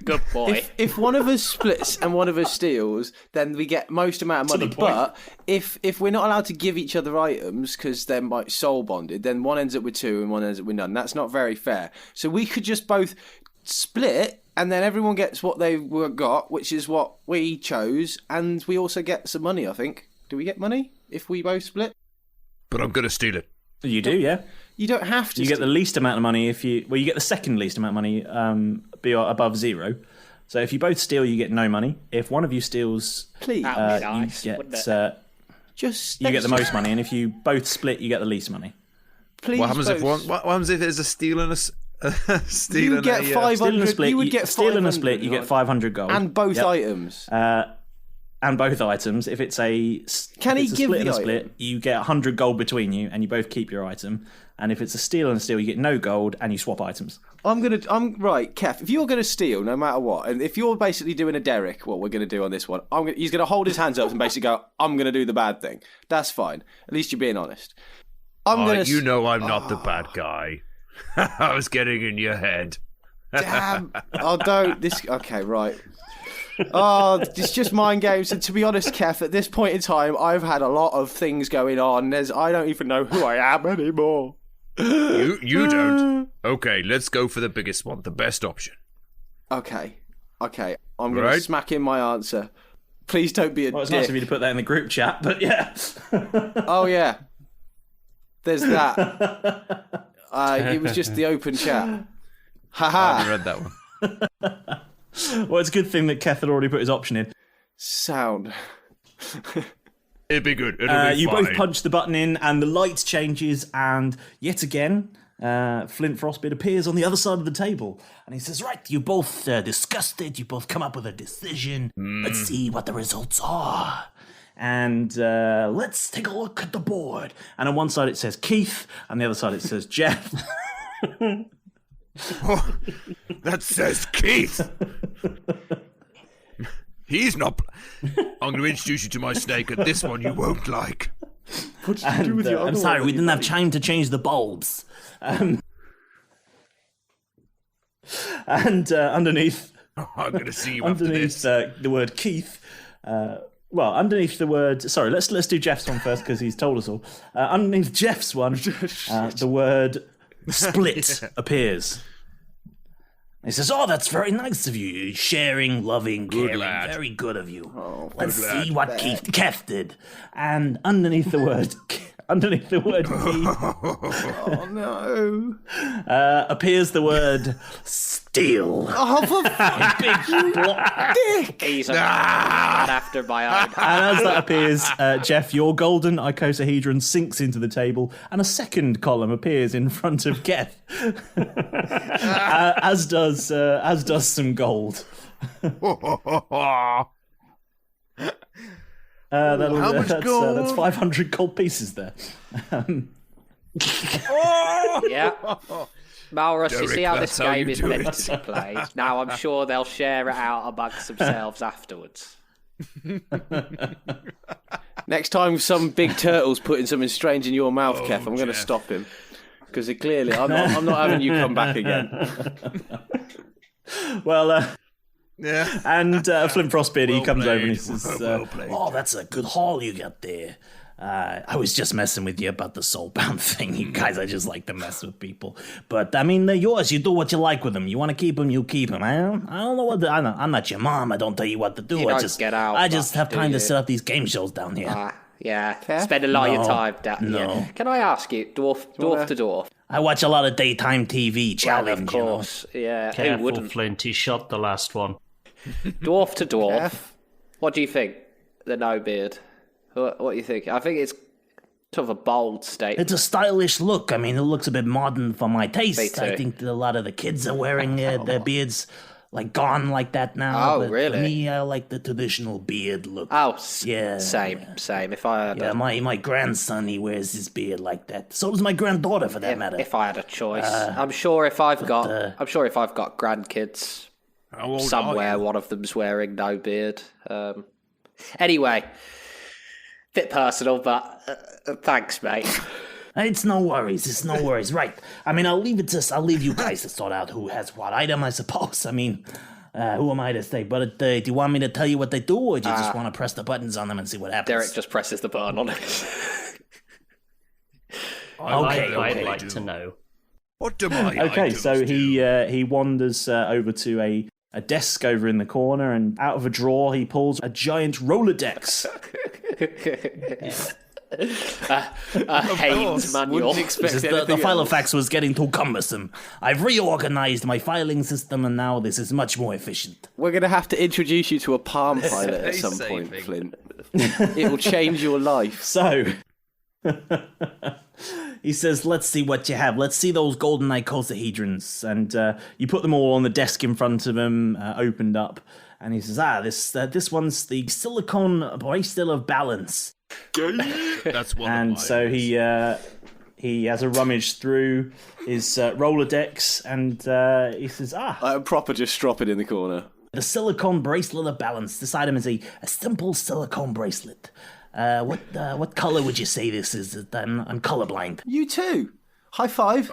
Good boy. If one of us splits and one of us steals, then we get most amount of money. But if we're not allowed to give each other items because they're like soul bonded, then one ends up with 2 and one ends up with none. That's not very fair. So we could just both split, and then everyone gets what they got, which is what we chose, and we also get some money, I think. Do we get money if we both split? But I'm going to steal it. You do, yeah. You don't have to. You get the least amount of money if you... Well, you get the second least amount of money be above 0. So if you both steal, you get no money. If one of you steals... Please. you nice, get... you get the most money, and if you both split, you get the least money. Please. What happens if what happens if there's a steal and a you get 500. You would get steal and a split. You get 500 gold and both items. And both items. If it's a can he give split the and a split, item? you get 100 gold between you, and you both keep your item. And if it's a steal and a steal, you get no gold, and you swap items. I'm right, Keth. If you're gonna steal, no matter what, and if you're basically doing a Derek, what we're gonna do on this one, he's gonna hold his hands up and basically go, "I'm gonna do the bad thing." That's fine. At least you're being honest. You know I'm not the bad guy. I was getting in your head. Damn. Oh, don't. Okay, right. Oh, it's just mind games. And to be honest, Keth, at this point in time, I've had a lot of things going on. I don't even know who I am anymore. You don't. Okay, let's go for the biggest one, the best option. Okay. I'm going to smack in my answer. Please don't be a Well, it's dick. nice of you to put that in the group chat, but yeah. Oh, yeah. There's that. It was just the open chat. Haha. I haven't read that one. Well, it's a good thing that Keth had already put his option in. Sound. It'd be good. It'll be you fine. both punch the button in, and the light changes, and yet again, Flint Frostbeard appears on the other side of the table, and he says, "Right, you both discussed it. You both come up with a decision. Let's see what the results are." And let's take a look at the board. And on one side it says Keith, and the other side it says Jeff. Oh, that says Keith. He's not. I'm going to introduce you to my snake, and this one you won't like. What did you do with your other I'm sorry, one? we didn't have time to change the bulbs. And underneath, I'm going to see you after this. The word Keith. Well, underneath the word. Sorry, let's do Jeff's one first because he's told us all. Underneath Jeff's one, the word split appears. He says, "Oh, that's very nice of you. Sharing, loving, caring. Lad. Very good of you. Oh, Let's good see lad. what Keth did." And underneath the word Keith, Oh, no. appears the word steel. Oh, for Big block. dick. He's right after my own. And as that appears, Jeff, your golden icosahedron sinks into the table, and a second column appears in front of Keth, as does some gold. How much gold? That's 500 gold pieces there. Yeah. Malrus, you Derek, see how this that's how game you is do meant it. to be played. Now I'm sure they'll share it out amongst themselves afterwards. Next time some big turtle's putting something strange in your mouth, Oh, Keth, I'm going to Jeff. stop him. Because clearly, I'm not having you come back again. Well, Yeah. and Flint Frostbeard, he Well comes over and he played. says, Well played. "Oh, that's a good haul you got there. I was just messing with you about the soulbound thing. You guys, I just like to mess with people. But, I mean, they're yours. You do what you like with them. You want to keep them, you keep them. I don't know what I'm not your mom. I don't tell you what to do. You I don't just get out I just much, have do time to you? set up these game shows down here. Yeah. Spend a lot of your time down No. here. Can I ask you, dwarf to dwarf? I watch a lot of daytime TV challenge, Well, of course. Yeah, who Careful, wouldn't? Flint. He shot the last one. Dwarf to dwarf. What do you think? The no beard. What do you think? I think it's sort of a bold statement. It's a stylish look. I mean, it looks a bit modern for my taste. Me too. I think that a lot of the kids are wearing their beards like gone like that now. Oh, but really? For me, I like the traditional beard look. Oh, yeah. Same. If I had Yeah, my grandson, he wears his beard like that. So does my granddaughter, for that matter. if I had a choice, I'm sure if I've got grandkids How old are somewhere, you? one of them's wearing no beard. Anyway, bit personal, but thanks, mate. It's no worries. Right. I mean, I'll leave you guys to sort out who has what item, I suppose. I mean, who am I to say? But do you want me to tell you what they do, or do you just want to press the buttons on them and see what happens? Derek just presses the button on it. I'd like to know. What do my Okay, items so do? he wanders over to a desk over in the corner, and out of a drawer he pulls a giant Rolodex. A Haynes manual. He says, the Filofax was getting too cumbersome. I've reorganized my filing system, and now this is much more efficient. We're going to have to introduce you to a palm pilot at some point, Flint. It will change your life. So, he says, let's see what you have. Let's see those golden icosahedrons. And you put them all on the desk in front of him, opened up. And he says, this one's the silicone bracelet of balance. That's one. And of so he has a rummage through his Rolodex, and he says, I'm proper just drop it in the corner. The silicone bracelet of balance. This item is a simple silicone bracelet. What color would you say this is? I'm colorblind. You too. High five.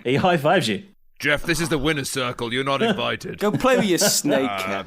He high fives you. Jeff, this is the winner's circle. You're not invited. Go play with your snake, Kev.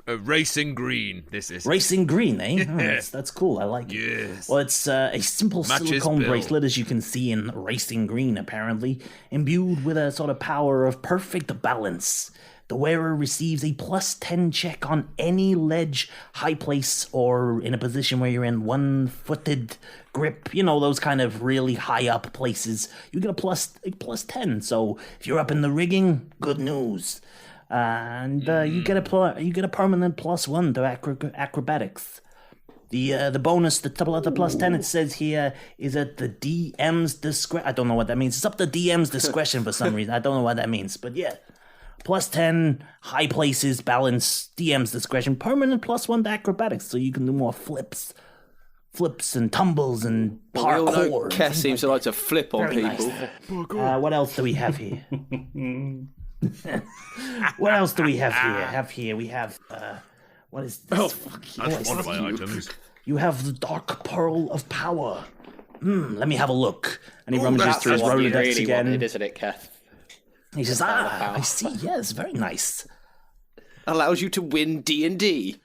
Racing green, this is. Racing green, eh? Oh, that's cool. I like it. Yes. Well, it's a simple Matches silicone Bill. bracelet, as you can see in racing green, apparently, imbued with a sort of power of perfect balance. The wearer receives a +10 check on any ledge, high place, or in a position where you're in one-footed grip. You know, those kind of really high up places. You get a +10. So if you're up in the rigging, good news. And you get a permanent +1 to acrobatics. The bonus, the +10, it says here, is at the DM's discretion. I don't know what that means. It's up to DM's discretion for some reason. I don't know what that means, but yeah. +10, high places, balance, DM's discretion, permanent +1 to acrobatics, so you can do more flips and tumbles and parkour. We all know Keth seems to like to flip on Very people. Nice. What else do we have here? What else do we have here? We have, what is this? Oh, that's one of my items. You have the Dark Pearl of Power. Let me have a look. And he rummages That's through his the one you Rolodex really again. wanted, isn't it, Keth? He says, I see, yes, very nice. Allows you to win D&D.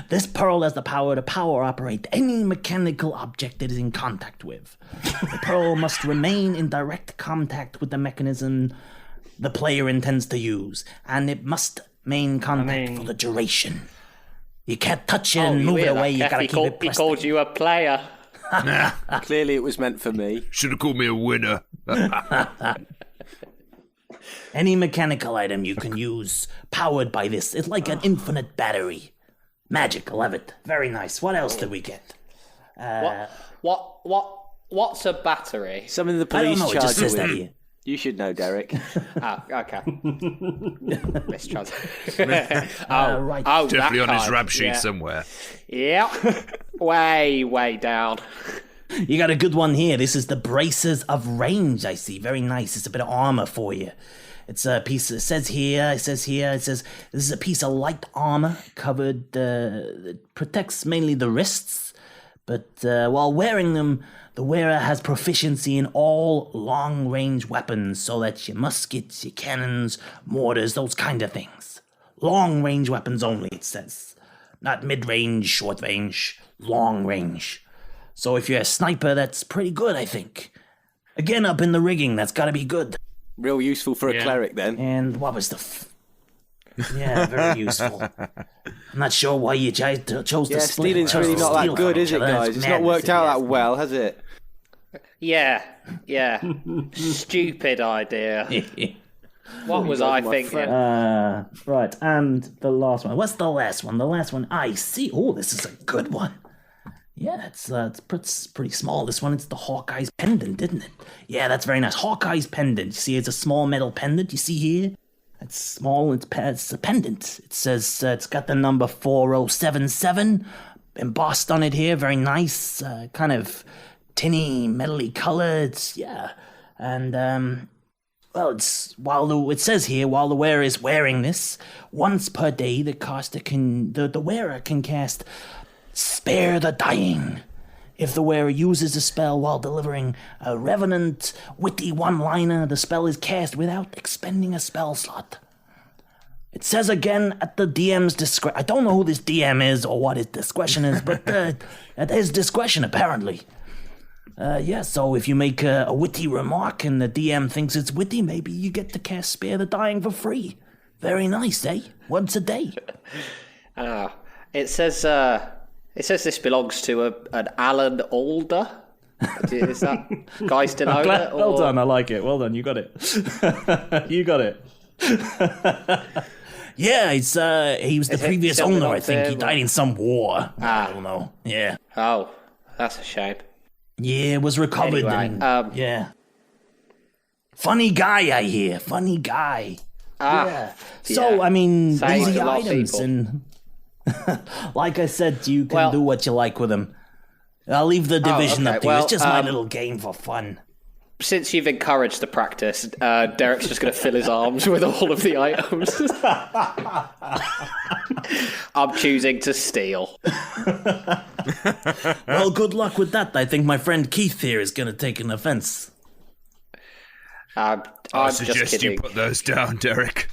This pearl has the power to power operate any mechanical object it is in contact with. The pearl must remain in direct contact with the mechanism the player intends to use, and it must maintain contact for the duration. You can't touch it and move it away, you gotta keep it pressed. He called you a player. Clearly it was meant for me. Should have called me a winner. Any mechanical item you can use powered by this. It's like an infinite battery. Magic, I love it. Very nice. What else did we get? What's a battery? Something the I don't police know, it charge just says you that with. here. You should know, Derek. Okay. Mistrust. Right. Definitely on his rap sheet somewhere. Yep. way down. You got a good one here. This is the Braces of Range, I see. Very nice. It's a bit of armor for you. It's a piece, it says this is a piece of light armor covered, that protects mainly the wrists, but while wearing them, the wearer has proficiency in all long-range weapons, so that's your muskets, your cannons, mortars, those kind of things. Long-range weapons only, it says. Not mid-range, short-range, long-range. So if you're a sniper, that's pretty good, I think. Again, up in the rigging, that's gotta be good. Real useful for a cleric, then. And what was yeah, very useful. I'm not sure why you chose to split. Stealing's really not that good, is it, guys? It's not worked out that well, has it? Yeah. Stupid idea. What was I thinking? Right, and the last one. What's the last one? The last one, I see. Oh, this is a good one. Yeah, it's pretty small. This one, it's the Hawkeye's pendant, isn't it? Yeah, that's very nice. Hawkeye's pendant. You see, it's a small metal pendant. You see here? It's small. It's a pendant. It says it's got the number 4077 embossed on it here. Very nice. Kind of tinny, metally colored. Yeah, and well, it says here while the wearer is wearing this, once per day the wearer can cast Spare the Dying. If the wearer uses the spell while delivering a revenant, witty one-liner, the spell is cast without expending a spell slot. It says again at the DM's discretion. I don't know who this DM is or what his discretion is, but at his discretion, apparently. So if you make a witty remark and the DM thinks it's witty, maybe you get to cast Spare the Dying for free. Very nice, eh? Once a day. It says this belongs to an Alan Alder. Is that guy still own it? Or... Well done, I like it. Well done, you got it. You got it. Yeah, he was the previous owner, I think. He died in some war. I don't know. Yeah. Oh, that's a shame. Yeah, it was recovered. Anyway, yeah. Funny guy, I hear. Funny guy. Yeah. So, I mean, these are the items, and like I said, you can do what you like with them. I'll leave the division up to you. It's just my little game for fun. Since you've encouraged the practice, Derek's just going to fill his arms with all of the items. I'm choosing to steal. Well, good luck with that. I think my friend Keith here is going to take an offense. I suggest you put those down, Derek.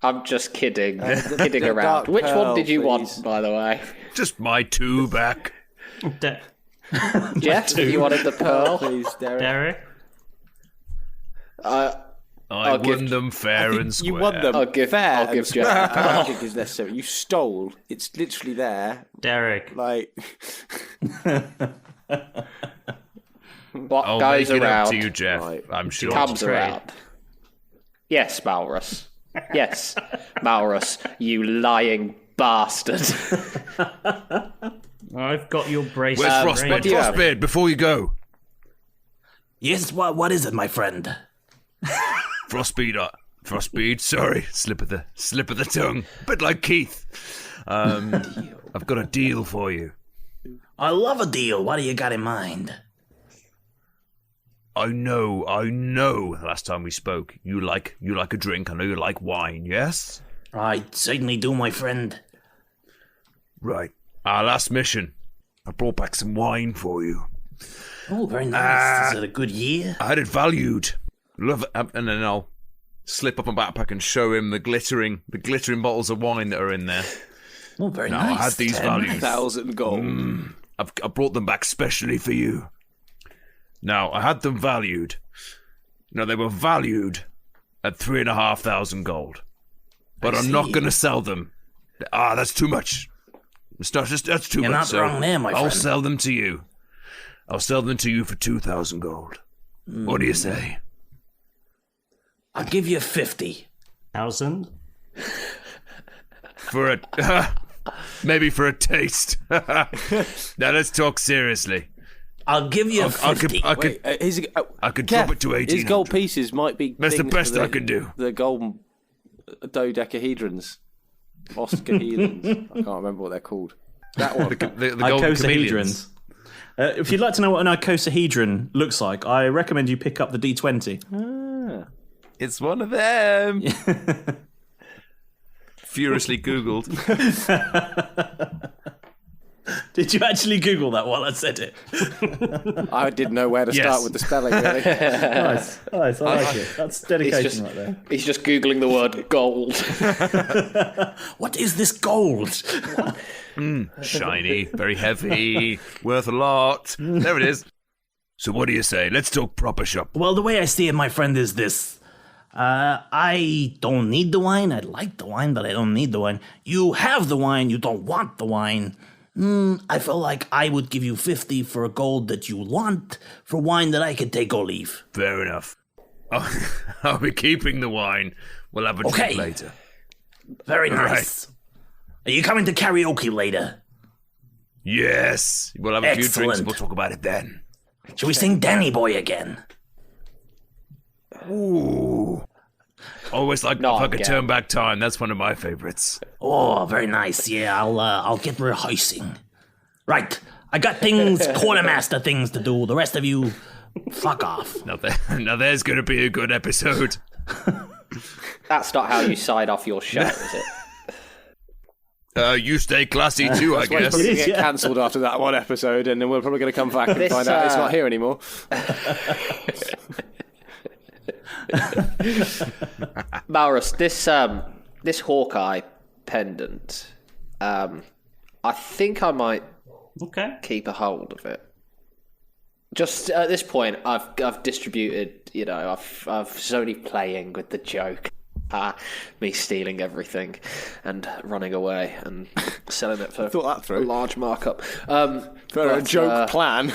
I'm just kidding. Kidding around. Which one did you want, by the way? Just my 2 back. Jeff, you wanted the pearl? Please, Derek. I won them fair and square. You won them I'll give fair. I'll give Jeff. I don't think it's necessary. You stole. It's literally there. Derek. Like. What I'll goes make it around up to you, Jeff. Right. I'm sure. Comes around. Yes, Malrus. Yes, Malrus, you lying bastard. I've got your brace. Where's Frostbeard? Frostbeard, before you go. Yes, what is it, my friend? Frostbeard, sorry, slip of the tongue. A bit like Keith. I've got a deal for you. I love a deal. What do you got in mind? I know. Last time we spoke, you like a drink. I know you like wine. Yes. I certainly do, my friend. Right. Our last mission. I brought back some wine for you. Oh, very nice. Is it a good year? I had it valued. Love it. And then I'll slip up my backpack and show him the glittering bottles of wine that are in there. Oh, very nice. I had these valued. 10,000 gold. I brought them back specially for you. Now, I had them valued. Now, they were valued at 3,500 gold. But I'm not going to sell them. That's too much. That's too You're much. not wrong there, my friend. I'll sell them to you. I'll sell them to you for 2,000 gold. What do you say? I'll give you 50,000. For a... maybe for a taste. Now, let's talk seriously. I'll give you 50. I could drop it to 18. His gold pieces might be. That's the best I can do. The gold dodecahedrons, oscahedrons. I can't remember what they're called. That one. the golden chameleons. If you'd like to know what an icosahedron looks like, I recommend you pick up the D20. It's one of them. Furiously Googled. Did you actually Google that while I said it? I didn't know where to start with the spelling, really. Nice. I like it. That's dedication right there. He's just Googling the word gold. What is this gold? Shiny, very heavy, worth a lot. There it is. So what do you say? Let's talk proper shop. Well, the way I see it, my friend, is this. I don't need the wine. I like the wine, but I don't need the wine. You have the wine. You don't want the wine. I feel like I would give you 50 for a gold that you want for wine that I could take or leave. Fair enough. I'll be keeping the wine. We'll have a drink later. Very nice. Right. Are you coming to karaoke later? Yes. We'll have a few drinks and we'll talk about it then. Shall we sing Danny Boy again? Ooh. Always like if I could turn back time. That's one of my favorites. Oh, very nice. Yeah, I'll get rehearsing. Right, I got quartermaster things to do. The rest of you, fuck off. Now there's going to be a good episode. That's not how you side off your show, is it? You stay classy too, I guess. It's get cancelled after that one episode, and then we're probably going to come back and find out it's not here anymore. Malrus, this Hawkeye pendant, I think I might keep a hold of it. Just at this point, I've distributed. I've slowly playing with the joke, me stealing everything and running away and selling it for a large markup. For a joke plan.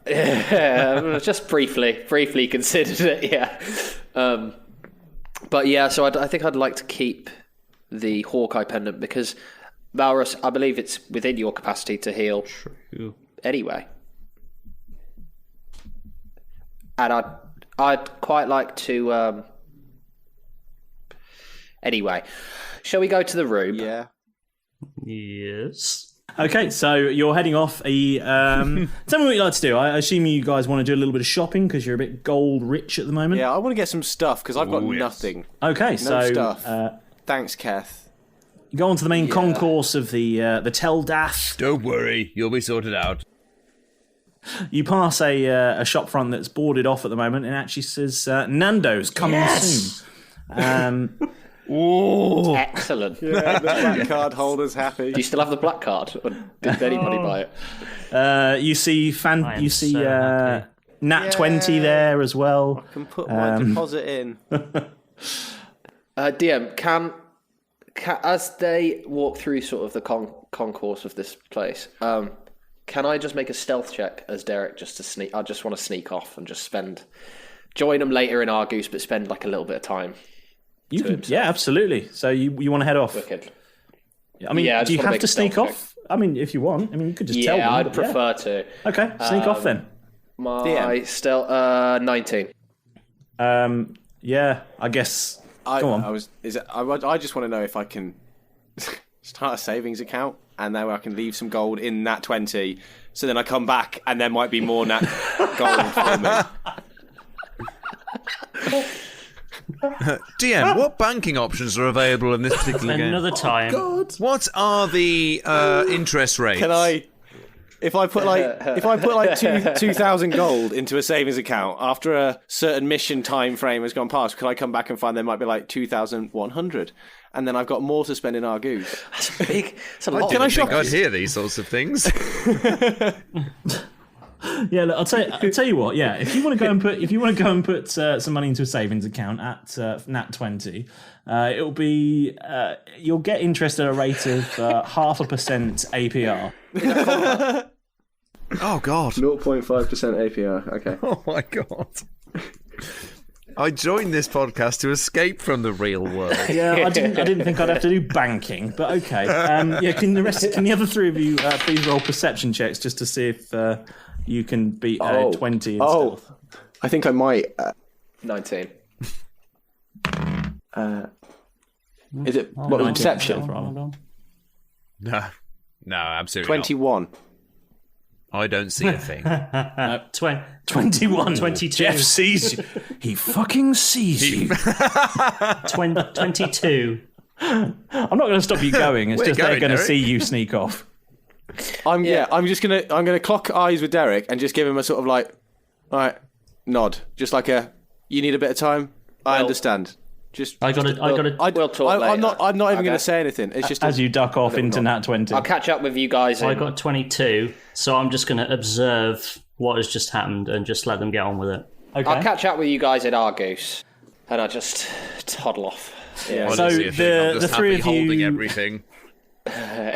Yeah, just briefly considered it. Yeah, but yeah. So I think I'd like to keep the Hawkeye pendant because Malrus, I believe it's within your capacity to heal. True. Anyway, and I'd quite like to. Anyway, shall we go to the room? Yeah. Yes. Okay, so you're heading off. Tell me what you'd like to do. I assume you guys want to do a little bit of shopping because you're a bit gold rich at the moment. Yeah, I want to get some stuff because I've got nothing. Okay, no stuff. Thanks, Keth. You go on to the main concourse of the Tel Dath. Don't worry, you'll be sorted out. You pass a shop front that's boarded off at the moment and actually says Nando's coming soon. Ooh. Excellent. Yeah, the black card holder's happy. Do you still have the black card? Or did anybody buy it? You see Nat 20 there as well. I can put my deposit in. DM, can as they walk through sort of the concourse of this place, can I just make a stealth check as Derek just to sneak? I just want to sneak off and just join them later in Argus, but spend like a little bit of time. You can, yeah, absolutely. So you want to head off? Wicked. I mean, do you have to sneak off? I mean, if you want, I mean, you could just tell them. Yeah, I'd prefer to. Okay, sneak off then. My stealth 19. Yeah, I guess. Go on. I just want to know if I can start a savings account and then I can leave some gold in Nat 20. So then I come back and there might be more Nat gold for me. DM, what banking options are available in this particular game? Another time. God. What are the interest rates? Can I? If I put like 2,000 gold into a savings account after a certain mission time frame has gone past, could I come back and find there might be like 2,100, and then I've got more to spend in Argus? That's big. That's a lot. I think I'd hear these sorts of things. Yeah, look, I'll tell you what. Yeah, if you want to go and put some money into a savings account at Nat 20, it'll be you'll get interest at a rate of 0.5% APR. Oh God, 0.5% APR. Okay. Oh my God. I joined this podcast to escape from the real world. Yeah, I didn't think I'd have to do banking, but okay. Yeah, can the other three of you please roll perception checks just to see if you can beat 20 in stealth? I think I might. 19. Is it what perception? No, absolutely 21. Not. I don't see a thing. 21. 22. Jeff sees you. He fucking sees you. 22. I'm not going to stop you going. It's just they're going to see you sneak off. I'm just gonna clock eyes with Derek and just give him a sort of like, all right, nod, just like a, you need a bit of time. I understand. We'll talk later. I'm not even going to say anything. It's just as you duck off into Nat 20. I'll catch up with you guys. I got 22, so I'm just going to observe what has just happened and just let them get on with it. Okay. I'll catch up with you guys at Argus, and I'll just toddle off. Yeah. So the three of you holding everything.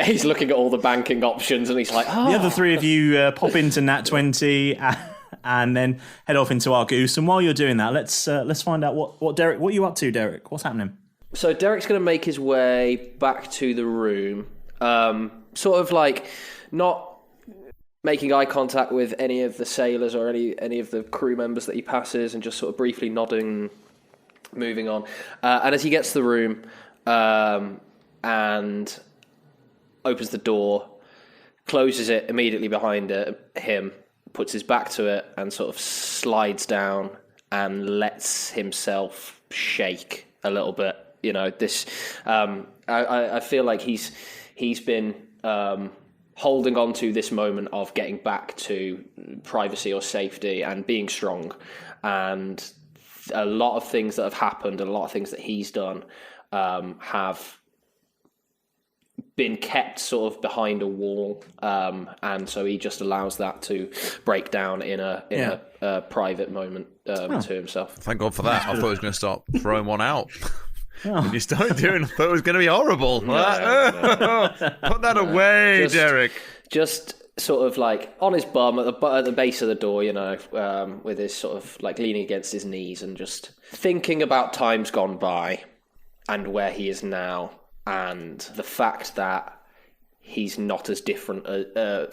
He's looking at all the banking options, and he's like, "Oh." The other three of you pop into Nat 20 and then head off into Argus. And while you're doing that, let's find out what Derek. What are you up to, Derek? What's happening? So Derek's going to make his way back to the room, sort of like not making eye contact with any of the sailors or any of the crew members that he passes, and just sort of briefly nodding, moving on. And as he gets to the room, and opens the door, closes it immediately behind him, puts his back to it, and sort of slides down and lets himself shake a little bit. You know, this. I feel like he's been holding on to this moment of getting back to privacy or safety and being strong, and a lot of things that have happened and a lot of things that he's done have been kept sort of behind a wall, and so he just allows that to break down in a private moment to himself. Thank God for that. I thought he was going to start throwing one out. When you started doing it, I thought it was going to be horrible. No. Put that away, Derek. Just sort of like on his bum at the base of the door, you know, with his sort of like leaning against his knees and just thinking about times gone by and where he is now, and the fact that he's not as different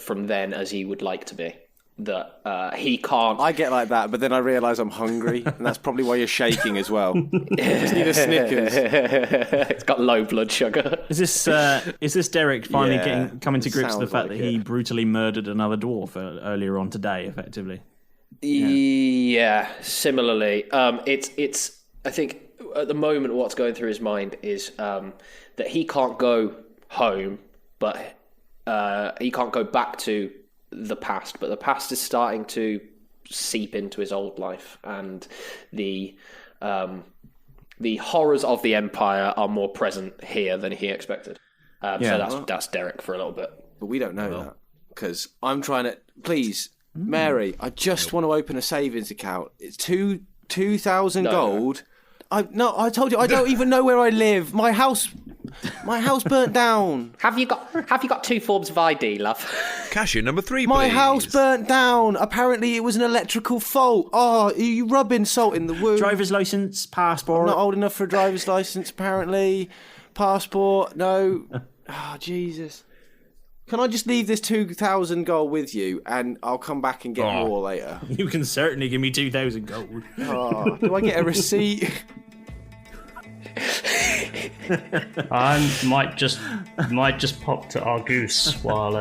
from then as he would like to be. That he can't. I get like that, but then I realise I'm hungry, and that's probably why you're shaking as well. You just need a Snickers. It's got low blood sugar. Is this Derek finally coming to grips with the fact that he brutally murdered another dwarf earlier on today, effectively? Yeah, similarly. It's. I think at the moment what's going through his mind is that he can't go home, but he can't go back to the past, but the past is starting to seep into his old life, and the the horrors of the Empire are more present here than he expected. So that's Derek for a little bit. But we don't know that, because I'm trying to... Please, Mary, I just want to open a savings account. It's 2,000 gold. I told you, I don't even know where I live. My house burnt down. Have you got 2 forms of ID, love? Cashier number 3, please. My house burnt down. Apparently it was an electrical fault. Oh, are you rubbing salt in the wound? Driver's license, passport. I'm not old enough for a driver's license, apparently. Passport, no. Oh, Jesus. Can I just leave this 2,000 gold with you, and I'll come back and get more later? You can certainly give me 2,000 gold. Oh, do I get a receipt? I might just pop to Argus while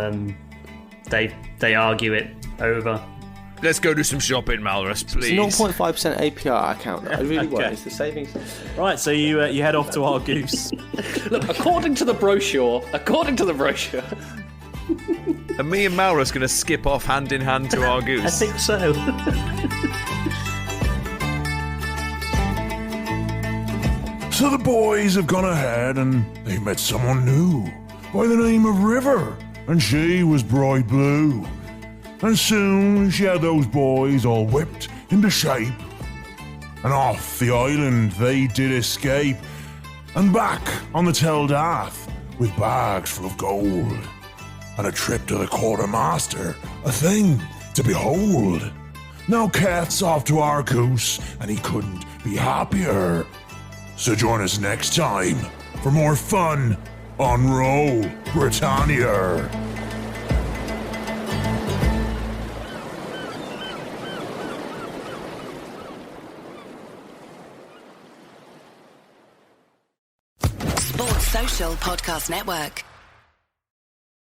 they argue it over. Let's go do some shopping, Malrus, please. It's 0.5% APR account. It really was. It's the savings. Right, so you head off to Argus. Look, according to the brochure. And me and Malrus going to skip off hand in hand to Argus. I think so. So the boys have gone ahead and they've met someone new by the name of River, and she was bright blue. And soon she had those boys all whipped into shape. And off the island they did escape, and back on the Tel Dath with bags full of gold. And a trip to the quartermaster, a thing to behold. Now Keth's off to Argus, and he couldn't be happier. So join us next time for more fun on Roll Britannia. Sports Social Podcast Network.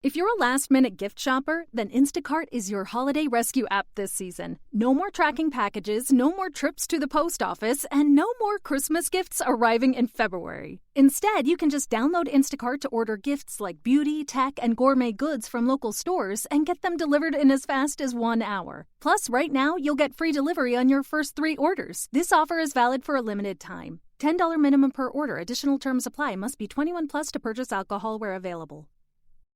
If you're a last-minute gift shopper, then Instacart is your holiday rescue app this season. No more tracking packages, no more trips to the post office, and no more Christmas gifts arriving in February. Instead, you can just download Instacart to order gifts like beauty, tech, and gourmet goods from local stores and get them delivered in as fast as 1 hour. Plus, right now, you'll get free delivery on your first 3 orders. This offer is valid for a limited time. $10 minimum per order. Additional terms apply. Must be 21 plus to purchase alcohol where available.